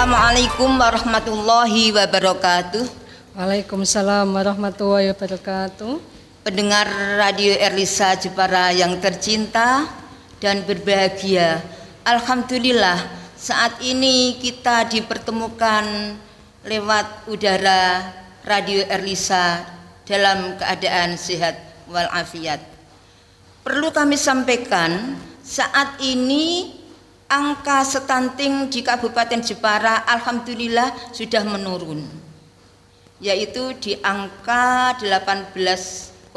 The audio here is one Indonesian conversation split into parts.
Assalamualaikum warahmatullahi wabarakatuh. Waalaikumsalam warahmatullahi wabarakatuh. Pendengar Radio Erlisa Jepara yang tercinta dan berbahagia, alhamdulillah saat ini kita dipertemukan lewat udara Radio Erlisa dalam keadaan sehat walafiat. Perlu kami sampaikan, saat ini angka stunting di Kabupaten Jepara alhamdulillah sudah menurun, yaitu di angka 18,2%,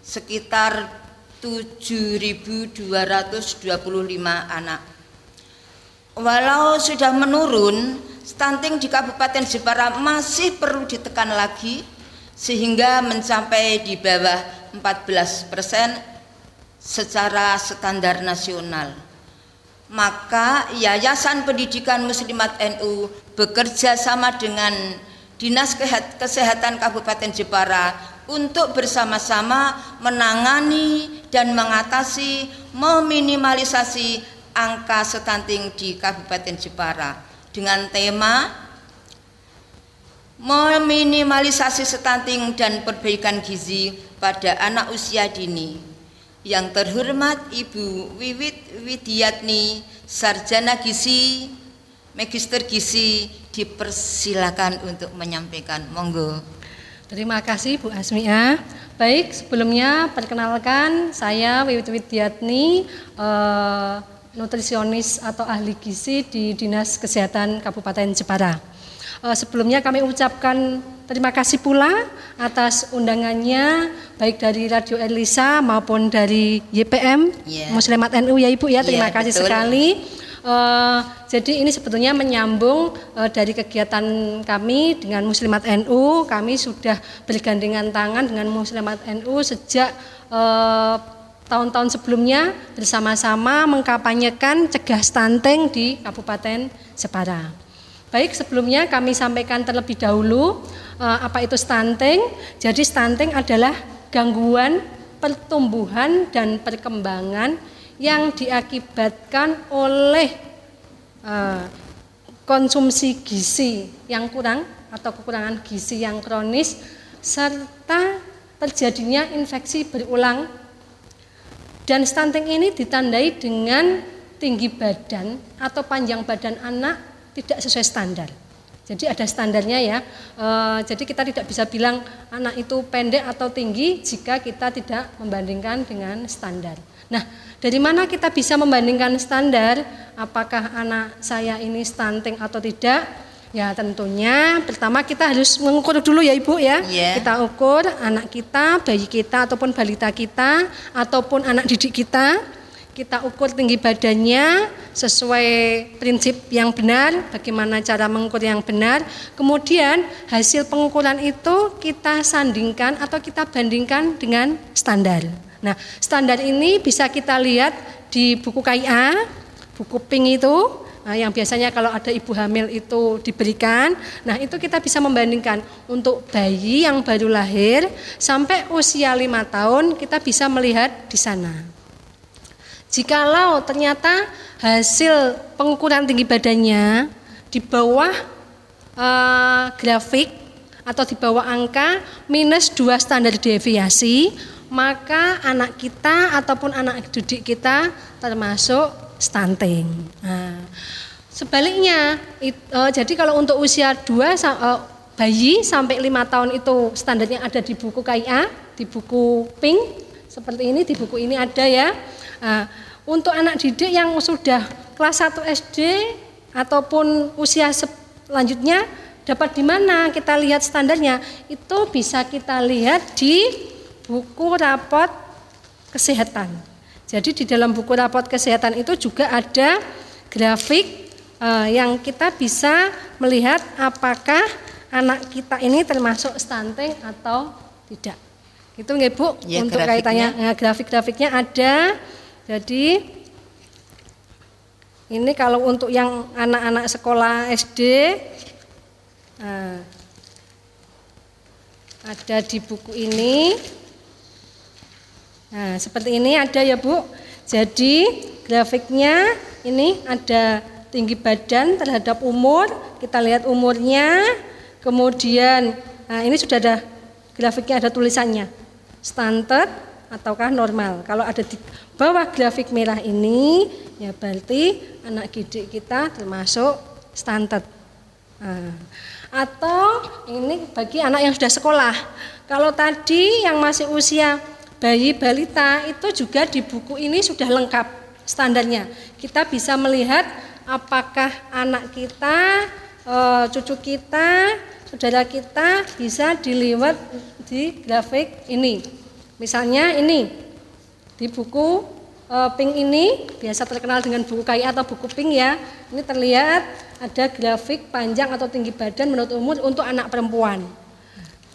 sekitar 7.225 anak. Walau sudah menurun, stunting di Kabupaten Jepara masih perlu ditekan lagi sehingga mencapai di bawah 14% secara standar nasional. Maka Yayasan Pendidikan Muslimat NU bekerja sama dengan Dinas Kesehatan Kabupaten Jepara untuk bersama-sama menangani dan mengatasi, meminimalisasi angka stunting di Kabupaten Jepara dengan tema meminimalisasi stunting dan perbaikan gizi pada anak usia dini. Yang terhormat Ibu Wiwit Widiatni, Sarjana Gizi, Magister Gizi, dipersilakan untuk menyampaikan. Monggo. Terima kasih Bu Asmiah. Baik, sebelumnya perkenalkan saya Wiwit Widiatni, nutrisionis atau ahli gizi di Dinas Kesehatan Kabupaten Jepara. Sebelumnya kami ucapkan terima kasih pula atas undangannya baik dari Radio Erlisa maupun dari YPM Muslimat NU ya Ibu ya, terima kasih betul sekali. Jadi ini sebetulnya menyambung dari kegiatan kami dengan Muslimat NU. Kami sudah bergandengan tangan dengan Muslimat NU sejak tahun-tahun sebelumnya bersama-sama mengkampanyekan cegah stunting di Kabupaten Jepara. Baik, sebelumnya kami sampaikan terlebih dahulu apa itu stunting. Jadi stunting adalah gangguan pertumbuhan dan perkembangan yang diakibatkan oleh konsumsi gizi yang kurang atau kekurangan gizi yang kronis serta terjadinya infeksi berulang. Dan stunting ini ditandai dengan tinggi badan atau panjang badan anak tidak sesuai standar. Jadi ada standarnya ya. Jadi kita tidak bisa bilang anak itu pendek atau tinggi jika kita tidak membandingkan dengan standar. Nah, dari mana kita bisa membandingkan standar? Apakah anak saya ini stunting atau tidak? Ya tentunya pertama kita harus mengukur dulu ya Ibu ya. Kita ukur anak kita, bayi kita ataupun balita kita ataupun anak didik kita. Kita ukur tinggi badannya sesuai prinsip yang benar, bagaimana cara mengukur yang benar. Kemudian hasil pengukuran itu kita sandingkan atau kita bandingkan dengan standar. Nah, standar ini bisa kita lihat di buku KIA, buku pink itu, yang biasanya kalau ada ibu hamil itu diberikan. Nah, itu kita bisa membandingkan untuk bayi yang baru lahir sampai usia 5 tahun kita bisa melihat di sana. Jikalau ternyata hasil pengukuran tinggi badannya di bawah grafik atau di bawah angka minus 2 standar deviasi, maka anak kita ataupun anak didik kita termasuk stunting. Nah, sebaliknya, jadi kalau untuk usia 2 bayi sampai 5 tahun itu standarnya ada di buku KIA, di buku pink seperti ini, di buku ini ada ya. Nah, untuk anak didik yang sudah kelas 1 SD ataupun usia selanjutnya dapat di mana kita lihat standarnya? Itu bisa kita lihat di buku rapot kesehatan. Jadi di dalam buku rapot kesehatan itu juga ada grafik yang kita bisa melihat apakah anak kita ini termasuk stunting atau tidak. Itu nggih Bu, ya, untuk kaitannya grafik-grafiknya ada. Jadi ini kalau untuk yang anak-anak sekolah SD ada di buku ini. Nah, seperti ini ada ya Bu. Jadi grafiknya ini ada tinggi badan terhadap umur, kita lihat umurnya, kemudian nah ini sudah ada grafiknya, ada tulisannya stunted ataukah normal. Kalau ada di bawah grafik merah ini ya berarti anak didik kita termasuk stunted. Nah, atau ini bagi anak yang sudah sekolah. Kalau tadi yang masih usia bayi balita itu juga di buku ini sudah lengkap standarnya. Kita bisa melihat apakah anak kita, cucu kita, saudara kita bisa dilihat di grafik ini. Misalnya ini di buku pink ini biasa terkenal dengan buku KI atau buku pink ya. Ini terlihat ada grafik panjang atau tinggi badan menurut umur untuk anak perempuan.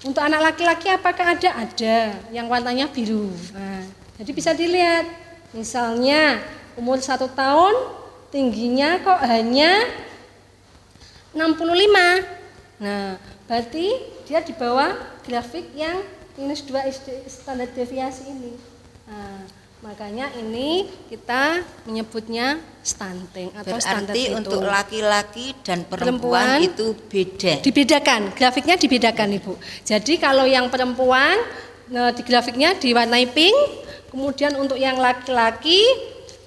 Untuk anak laki-laki apakah ada? Ada, yang warnanya biru. Nah, jadi bisa dilihat, misalnya umur 1 tahun, tingginya kok hanya 65. Nah, berarti dia di bawah grafik yang minus 2 standar deviasi ini. Nah, makanya ini kita menyebutnya stunting atau standar Berarti itu. untuk laki-laki dan perempuan itu beda. Dibedakan, grafiknya dibedakan Ibu. Jadi kalau yang perempuan di grafiknya diwarnai pink, kemudian untuk yang laki-laki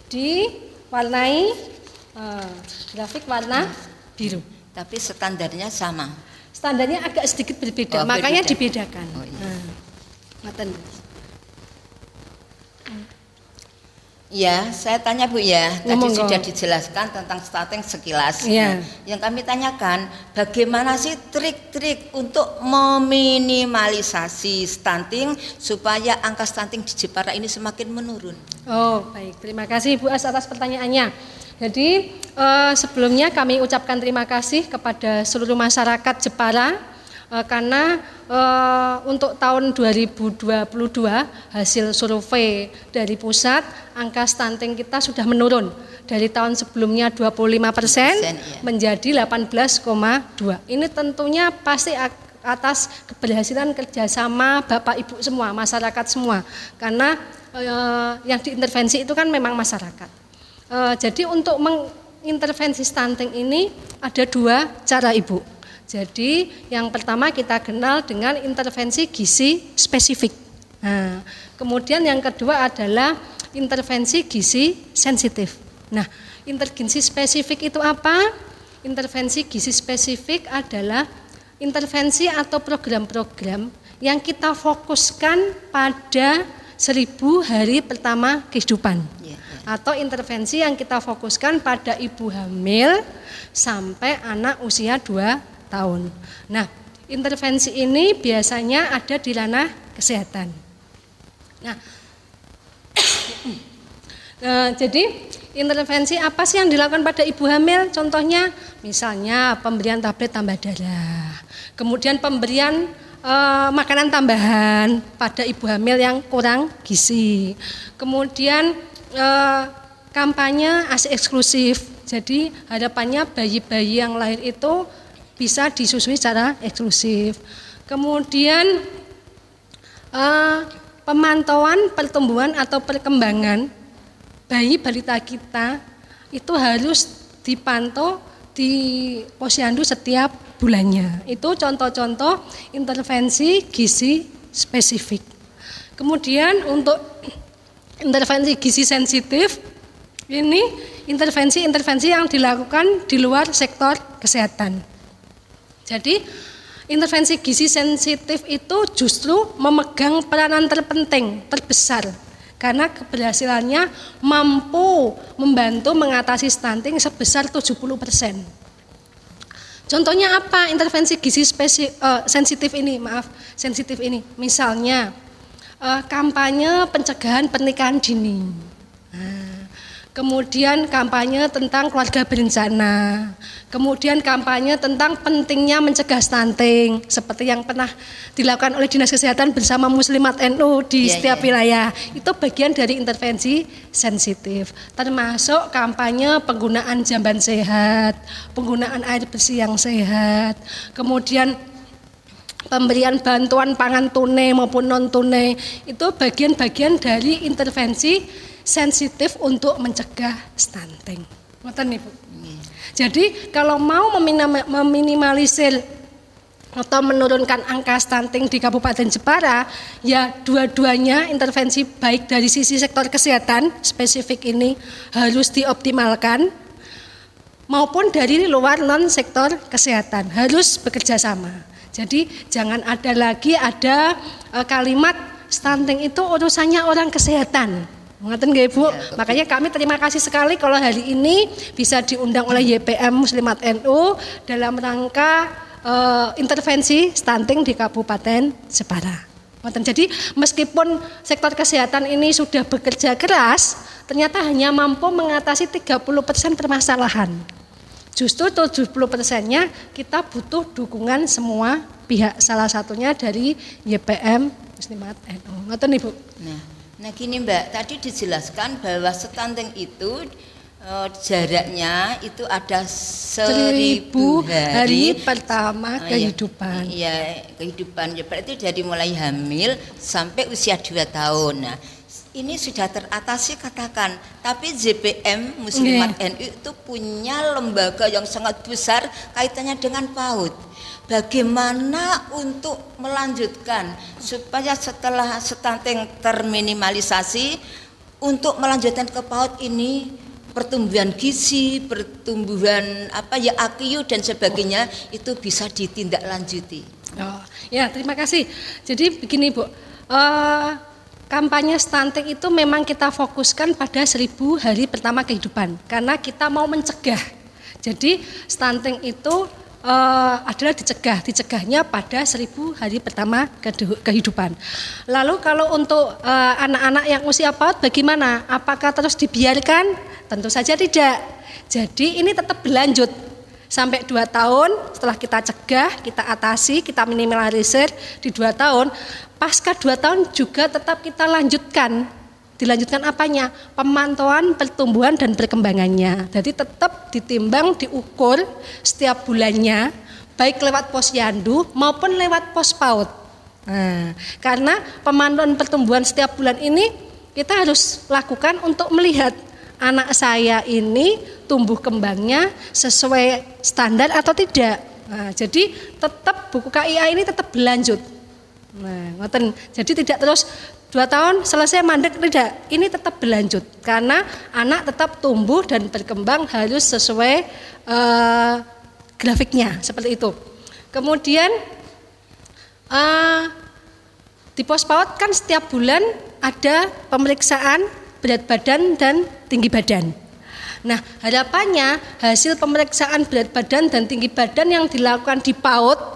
diwarnai grafik warna biru. Tapi standarnya sama. Standarnya agak sedikit berbeda, Oh, makanya berbeda. dibedakan. Oh, iya. Ngoten. Ya, saya tanya Bu ya, tadi Ngomong, sudah kok. dijelaskan tentang stunting sekilas. Iya. Nah, yang kami tanyakan, bagaimana sih trik-trik untuk meminimalisasi stunting supaya angka stunting di Jepara ini semakin menurun? Oh baik, terima kasih Bu As atas pertanyaannya. Jadi sebelumnya kami ucapkan terima kasih kepada seluruh masyarakat Jepara karena untuk tahun 2022 hasil survei dari pusat angka stunting kita sudah menurun dari tahun sebelumnya 25% iya. menjadi 18,2. Ini tentunya pasti atas keberhasilan kerjasama Bapak Ibu semua, masyarakat semua, karena yang diintervensi itu kan memang masyarakat. Jadi untuk mengintervensi stunting ini ada 2 cara Ibu. Jadi yang pertama kita kenal dengan intervensi gizi spesifik. Nah, kemudian yang kedua adalah intervensi gizi sensitif. Nah, intervensi spesifik itu apa? Intervensi gizi spesifik adalah intervensi atau program-program yang kita fokuskan pada 1000 hari pertama kehidupan. Atau intervensi yang kita fokuskan pada ibu hamil sampai anak usia 2 tahun. Nah, intervensi ini biasanya ada di ranah kesehatan. Nah, jadi intervensi apa sih yang dilakukan pada ibu hamil? Contohnya, misalnya pemberian tablet tambah darah, kemudian pemberian makanan tambahan pada ibu hamil yang kurang gizi, kemudian kampanye ASI eksklusif. Jadi harapannya bayi-bayi yang lahir itu bisa disusui secara eksklusif. Kemudian pemantauan pertumbuhan atau perkembangan bayi balita kita itu harus dipantau di posyandu setiap bulannya. Itu contoh-contoh intervensi gizi spesifik. Kemudian untuk intervensi gizi sensitif ini intervensi yang dilakukan di luar sektor kesehatan. Jadi intervensi gizi sensitif itu justru memegang peranan terpenting, terbesar, karena keberhasilannya mampu membantu mengatasi stunting sebesar 70%. Contohnya apa intervensi gizi sensitif ini? Misalnya kampanye pencegahan pernikahan dini. Kemudian kampanye tentang keluarga berencana, kemudian kampanye tentang pentingnya mencegah stunting, seperti yang pernah dilakukan oleh Dinas Kesehatan bersama Muslimat NU di setiap wilayah. Itu bagian dari intervensi sensitif, termasuk kampanye penggunaan jamban sehat, penggunaan air bersih yang sehat, kemudian pemberian bantuan pangan tunai maupun non tunai, itu bagian-bagian dari intervensi sensitif untuk mencegah stunting. Ngoten Ibu. Jadi kalau mau meminimalisir atau menurunkan angka stunting di Kabupaten Jepara, ya dua-duanya intervensi baik dari sisi sektor kesehatan spesifik ini harus dioptimalkan maupun dari luar non sektor kesehatan harus bekerja sama. Jadi jangan ada lagi kalimat stunting itu urusannya orang kesehatan. Ngaten nggih Bu. Ya, makanya kami terima kasih sekali kalau hari ini bisa diundang oleh YPM Muslimat NU dalam rangka intervensi stunting di Kabupaten Jepara. Jadi meskipun sektor kesehatan ini sudah bekerja keras, ternyata hanya mampu mengatasi 30% permasalahan. Justru 70%-nya kita butuh dukungan semua pihak, salah satunya dari YPM Muslimat NU. Ngoten Ibu. Nah gini Mbak, tadi dijelaskan bahwa stunting itu jaraknya itu ada 1000 hari pertama kehidupan. Iya, kehidupan. Ya, berarti dari mulai hamil sampai usia 2 tahun. Nah, ini sudah teratasi katakan. Tapi JPM Muslimat NU itu punya lembaga yang sangat besar kaitannya dengan PAUD. Bagaimana untuk melanjutkan supaya setelah stunting terminimalisasi untuk melanjutkan ke PAUD ini pertumbuhan gizi, pertumbuhan AQI dan sebagainya itu bisa ditindaklanjuti. Oh, ya terima kasih. Jadi begini Bu, kampanye stunting itu memang kita fokuskan pada 1000 hari pertama kehidupan karena kita mau mencegah. Jadi stunting itu adalah dicegahnya pada 1000 hari pertama kehidupan. Lalu kalau untuk anak-anak yang usia PAUD bagaimana? Apakah terus dibiarkan? Tentu saja tidak. Jadi ini tetap berlanjut sampai 2 tahun setelah kita cegah, kita atasi, kita minimalisir di 2 tahun. Pasca 2 tahun juga tetap kita lanjutkan. Dilanjutkan apanya? Pemantauan pertumbuhan dan perkembangannya. Jadi tetap ditimbang, diukur setiap bulannya, baik lewat posyandu maupun lewat pos PAUD. Nah, karena pemantauan pertumbuhan setiap bulan ini kita harus lakukan untuk melihat anak saya ini tumbuh kembangnya sesuai standar atau tidak. Nah, jadi tetap buku KIA ini tetap berlanjut. Nah, ngoten. Jadi tidak terus 2 tahun selesai mandek, tidak. Ini tetap berlanjut karena anak tetap tumbuh dan berkembang harus sesuai grafiknya seperti itu. Kemudian di pos PAUD kan setiap bulan ada pemeriksaan berat badan dan tinggi badan. Nah, harapannya hasil pemeriksaan berat badan dan tinggi badan yang dilakukan di PAUD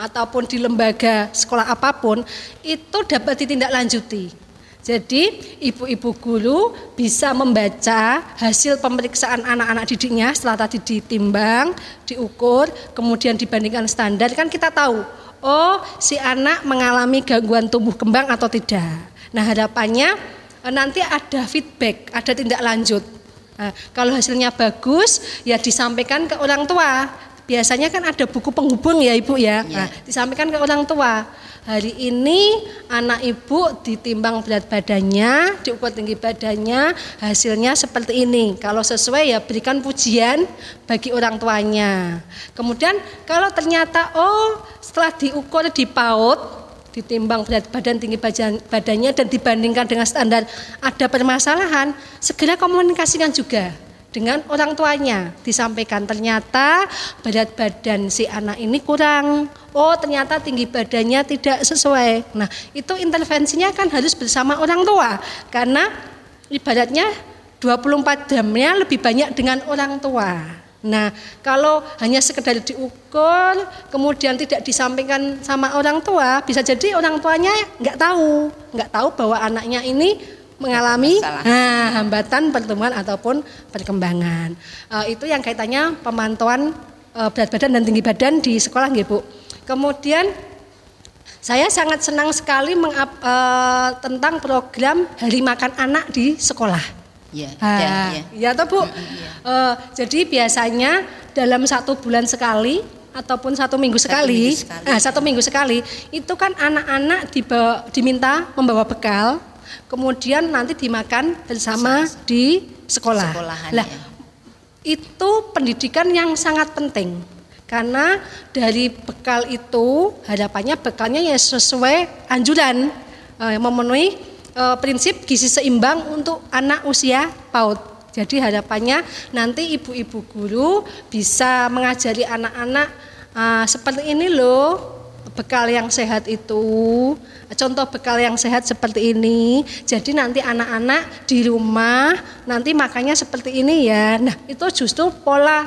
ataupun di lembaga sekolah apapun itu dapat ditindaklanjuti. Jadi ibu-ibu guru bisa membaca hasil pemeriksaan anak-anak didiknya setelah tadi ditimbang, diukur, kemudian dibandingkan standar, kan kita tahu, oh si anak mengalami gangguan tumbuh kembang atau tidak. Nah, harapannya nanti ada feedback, ada tindak lanjut. Nah, kalau hasilnya bagus, ya disampaikan ke orang tua. Biasanya kan ada buku penghubung ya Ibu ya. Nah, disampaikan ke orang tua. Hari ini anak Ibu ditimbang berat badannya, diukur tinggi badannya, hasilnya seperti ini. Kalau sesuai ya berikan pujian bagi orang tuanya. Kemudian kalau ternyata setelah diukur di PAUD, ditimbang berat badan, tinggi badannya dan dibandingkan dengan standar ada permasalahan, segera komunikasikan juga dengan orang tuanya, disampaikan ternyata berat badan si anak ini kurang, ternyata tinggi badannya tidak sesuai. Nah, itu intervensinya kan harus bersama orang tua, karena ibaratnya 24 jamnya lebih banyak dengan orang tua. Nah, kalau hanya sekedar diukur, kemudian tidak disampaikan sama orang tua, bisa jadi orang tuanya nggak tahu bahwa anaknya ini mengalami hambatan pertumbuhan ataupun perkembangan. Itu yang kaitannya pemantauan berat badan dan tinggi badan di sekolah nggih Bu. Kemudian saya sangat senang sekali tentang program Hari Makan Anak di sekolah. Ya toh Bu. Jadi biasanya dalam 1 bulan sekali ataupun 1 minggu sekali, 1 minggu sekali itu kan anak-anak diminta membawa bekal. Kemudian nanti dimakan bersama di sekolah. Lah, itu pendidikan yang sangat penting. Karena dari bekal itu harapannya bekalnya ya sesuai anjuran, memenuhi prinsip gizi seimbang untuk anak usia PAUD. Jadi harapannya nanti ibu-ibu guru bisa mengajari anak-anak seperti ini loh, bekal yang sehat itu, contoh bekal yang sehat seperti ini. Jadi nanti anak-anak di rumah nanti makannya seperti ini ya. Nah itu justru pola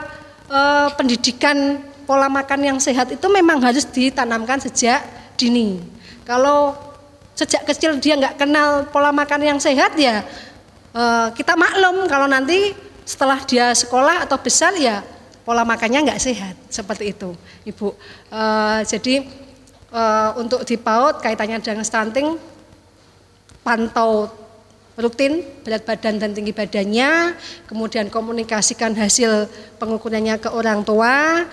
pendidikan, pola makan yang sehat itu memang harus ditanamkan sejak dini. Kalau sejak kecil dia nggak kenal pola makan yang sehat ya kita maklum kalau nanti setelah dia sekolah atau besar ya pola makannya nggak sehat, seperti itu Ibu. Jadi untuk di PAUD kaitannya dengan stunting, pantau rutin berat badan dan tinggi badannya, kemudian komunikasikan hasil pengukurannya ke orang tua,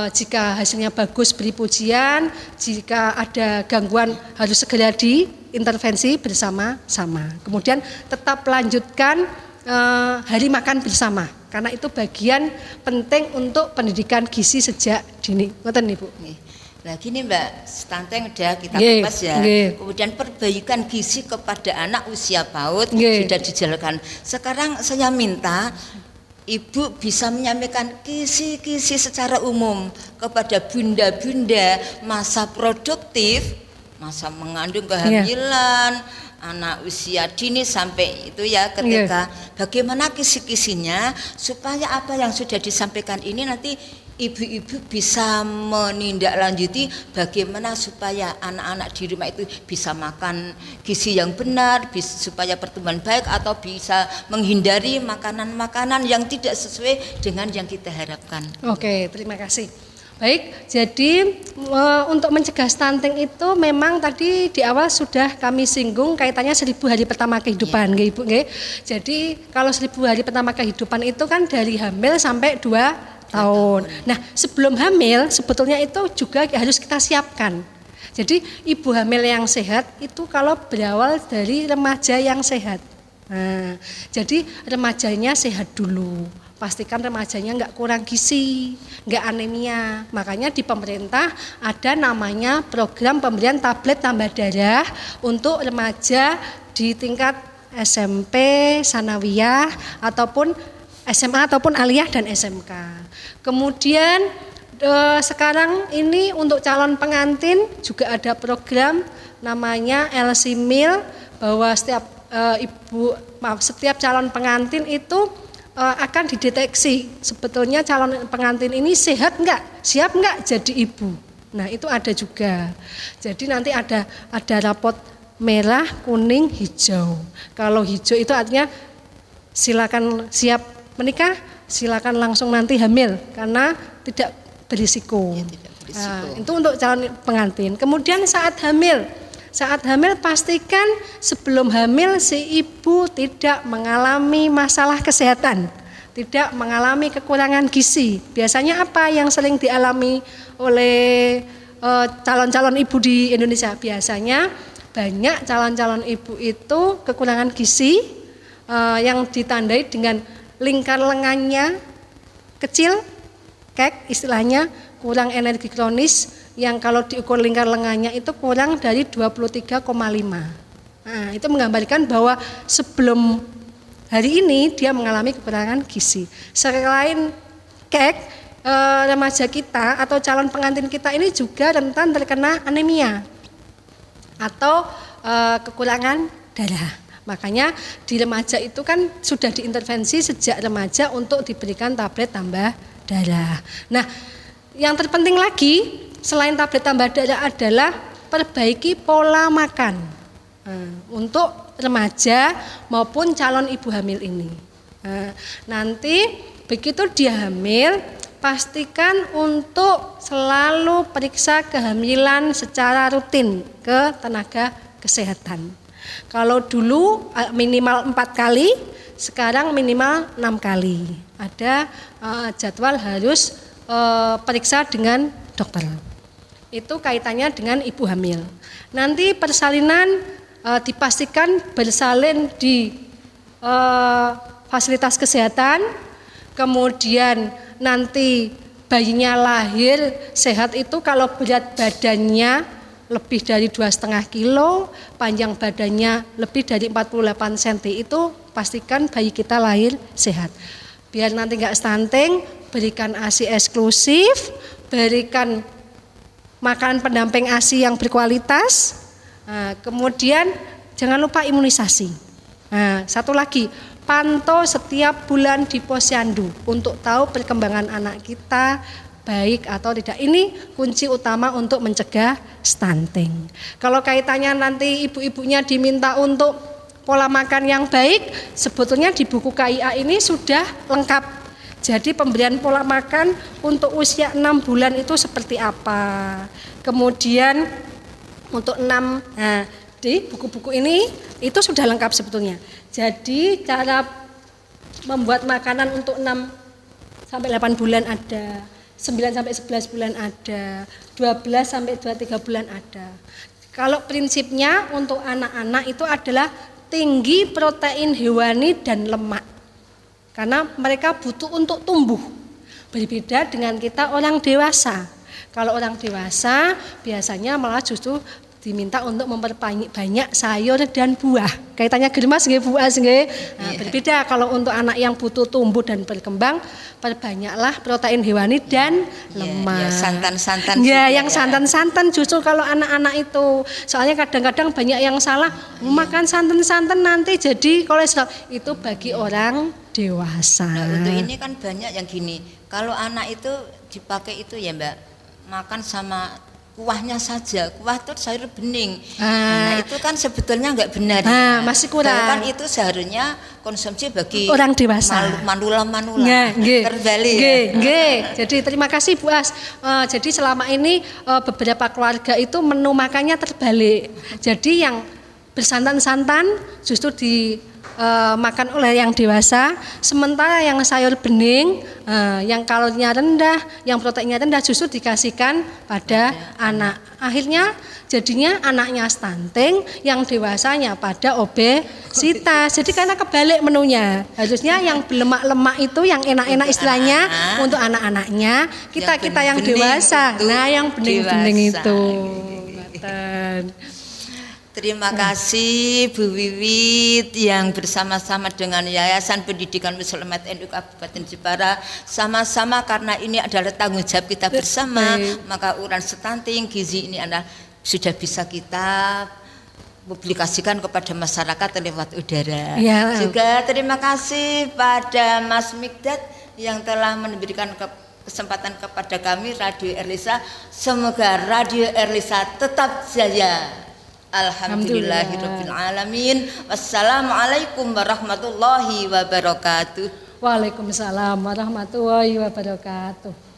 jika hasilnya bagus beri pujian, jika ada gangguan harus segera diintervensi bersama-sama. Kemudian tetap lanjutkan hari makan bersama, karena itu bagian penting untuk pendidikan gizi sejak dini. Ngoten Ibu. Nah gini Mbak, stunting udah kita kupas ya. Kemudian perbaikan gizi kepada anak usia PAUD sudah dijalankan. Sekarang saya minta Ibu bisa menyampaikan gizi-gizi secara umum kepada bunda-bunda masa produktif, masa mengandung kehamilan, anak usia dini sampai itu ya ketika bagaimana kisi-kisinya supaya apa yang sudah disampaikan ini nanti ibu-ibu bisa menindaklanjuti bagaimana supaya anak-anak di rumah itu bisa makan gizi yang benar, supaya pertumbuhan baik atau bisa menghindari makanan-makanan yang tidak sesuai dengan yang kita harapkan. Oke, terima kasih. Baik, jadi untuk mencegah stunting itu memang tadi di awal sudah kami singgung kaitannya 1000 hari pertama kehidupan, Ibu. Jadi kalau 1000 hari pertama kehidupan itu kan dari hamil sampai 2 tahun. Nah, sebelum hamil sebetulnya itu juga harus kita siapkan. Jadi ibu hamil yang sehat itu kalau berawal dari remaja yang sehat. Nah, jadi remajanya sehat dulu. Pastikan remajanya nggak kurang gizi, nggak anemia. Makanya di pemerintah ada namanya program pemberian tablet tambah darah untuk remaja di tingkat SMP, sanawiyah ataupun SMA ataupun aliyah dan SMK. Kemudian sekarang ini untuk calon pengantin juga ada program namanya LC Meal, bahwa setiap calon pengantin itu akan dideteksi sebetulnya calon pengantin ini sehat enggak, siap enggak jadi ibu. Nah itu ada juga. Jadi nanti ada rapot merah, kuning, hijau. Kalau hijau itu artinya silakan siap menikah, silakan langsung nanti hamil karena tidak berisiko. Ya, tidak berisiko. Nah, itu untuk calon pengantin. Kemudian saat hamil pastikan sebelum hamil si ibu tidak mengalami masalah kesehatan, tidak mengalami kekurangan gizi. Biasanya apa yang sering dialami oleh calon-calon ibu di Indonesia? Biasanya banyak calon-calon ibu itu kekurangan gizi yang ditandai dengan lingkar lengannya kecil, kek istilahnya, kurang energi kronis yang kalau diukur lingkar lengannya itu kurang dari 23,5. Nah, itu menggambarkan bahwa sebelum hari ini dia mengalami kekurangan gizi. Selain kek, remaja kita atau calon pengantin kita ini juga rentan terkena anemia atau kekurangan darah. Makanya di remaja itu kan sudah diintervensi sejak remaja untuk diberikan tablet tambah darah. Nah, yang terpenting lagi selain tablet tambah darah adalah perbaiki pola makan untuk remaja maupun calon ibu hamil ini. Nanti begitu dia hamil, pastikan untuk selalu periksa kehamilan secara rutin ke tenaga kesehatan. Kalau dulu minimal 4 kali, sekarang minimal 6 kali. Ada jadwal harus periksa dengan dokter. Itu kaitannya dengan ibu hamil. Nanti persalinan dipastikan bersalin di fasilitas kesehatan. kemudian nanti bayinya lahir sehat itu kalau berat badannya lebih dari 2,5 kilo, panjang badannya lebih dari 48 cm, itu pastikan bayi kita lahir sehat. Biar nanti nggak stunting, berikan ASI eksklusif, berikan makanan pendamping ASI yang berkualitas. Nah, kemudian jangan lupa imunisasi. Nah, satu lagi, pantau setiap bulan di posyandu untuk tahu perkembangan anak kita baik atau tidak. Ini kunci utama untuk mencegah stunting. Kalau kaitannya nanti ibu-ibunya diminta untuk pola makan yang baik, sebetulnya di buku KIA ini sudah lengkap. Jadi pemberian pola makan untuk usia 6 bulan itu seperti apa. Kemudian untuk 6, nah di buku-buku ini itu sudah lengkap sebetulnya. Jadi cara membuat makanan untuk 6 sampai 8 bulan ada, 9 sampai 11 bulan ada, 12 sampai 23 bulan ada. Kalau prinsipnya untuk anak-anak itu adalah tinggi protein hewani dan lemak. Karena mereka butuh untuk tumbuh. Berbeda dengan kita orang dewasa. Kalau orang dewasa biasanya malah justru diminta untuk memperbanyak sayur dan buah. Kaitannya germas nggih Bu As nggih. Nah, berbeda kalau untuk anak yang butuh tumbuh dan berkembang, perbanyaklah protein hewani dan lemak. Ya, santan-santan. Ya, yang santan-santan justru kalau anak-anak itu. Soalnya kadang-kadang banyak yang salah, makan santan-santan nanti jadi kolesterol. Itu bagi orang dewasa. Nah, untuk ini kan banyak yang gini. Kalau anak itu dipakai itu ya Mbak, makan sama kuahnya saja, kuah itu sayur bening. Nah, itu kan sebetulnya enggak benar. Masih kurang. Kan itu seharusnya konsumsi bagi orang dewasa. Manula-manula. Terbalik. Jadi terima kasih Bu As. Jadi selama ini beberapa keluarga itu menu makannya terbalik. Jadi yang bersantan-santan justru makan oleh yang dewasa, sementara yang sayur bening, yang kalorinya rendah, yang proteinnya rendah justru dikasihkan pada anak. Akhirnya jadinya anaknya stunting, yang dewasanya pada obesitas. Jadi karena kebalik menunya. Harusnya yang berlemak-lemak itu yang enak-enak istilahnya untuk anak-anaknya, kita yang dewasa. Nah, yang bening-bening itu. Terima kasih Bu Wiwit yang bersama-sama dengan Yayasan Pendidikan Muslimat NU Kabupaten Jepara, sama-sama karena ini adalah tanggung jawab kita bersama. Maka urusan stunting gizi ini adalah sudah bisa kita publikasikan kepada masyarakat lewat udara. Juga terima kasih pada Mas Mikdad yang telah memberikan kesempatan kepada kami Radio Erlisa. Semoga Radio Erlisa tetap jaya. Alhamdulillahirabbil alamin. Wassalamualaikum warahmatullahi wabarakatuh. Waalaikumsalam warahmatullahi wabarakatuh.